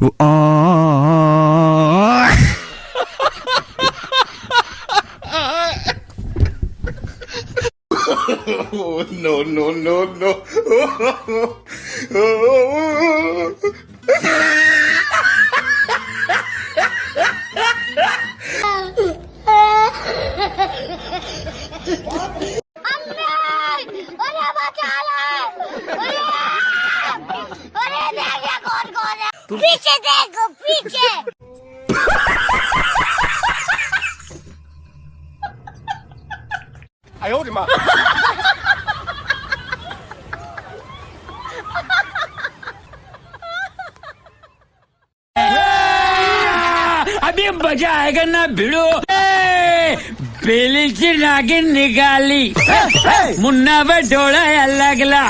वो no, no, no, no. पीछे देखो पीछे अभी मजा आएगा ना भिड़ो। बेलीची नागिन निकाली मुन्ना पे डोळा लागला।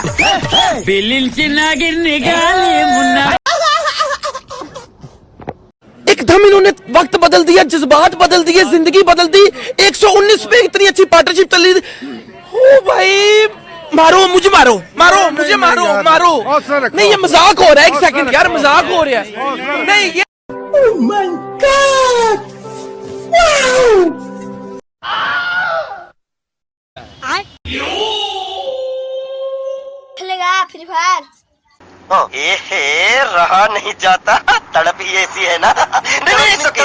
बेलीची नागिन निकाली मुन्ना। एकदम इन्होंने वक्त बदल दिया, जज्बात बदल दिए, जिंदगी बदल दी। 119 पे इतनी अच्छी पार्टनरशिप चल रही थी। ओ भाई मारो मुझे, मारो मारो मुझे, मारो मारो। नहीं ये मजाक हो रहा है, एक सेकंड यार, मजाक हो रहा है। नहीं ये oh my God! Wow! खेलेगा फ्री फायर। रहा नहीं जाता, तड़प ही ऐसी है ना। नहीं सुके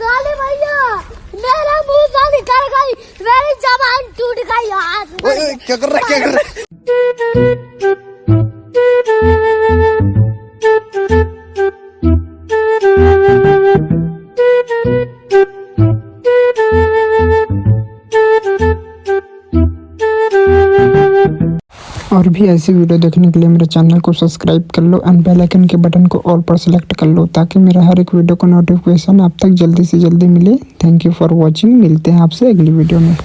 गाली भैया मेरा मुंह से निकल गई, मेरी जबान टूट गई यार। क्या कर रहा है, क्या कर रहा है? और भी ऐसी वीडियो देखने के लिए मेरे चैनल को सब्सक्राइब कर लो एंड बेल आइकन के बटन को ऑल पर सेलेक्ट कर लो, ताकि मेरा हर एक वीडियो का नोटिफिकेशन आप तक जल्दी से जल्दी मिले। Thank you for watching. मिलते हैं आपसे अगली वीडियो में।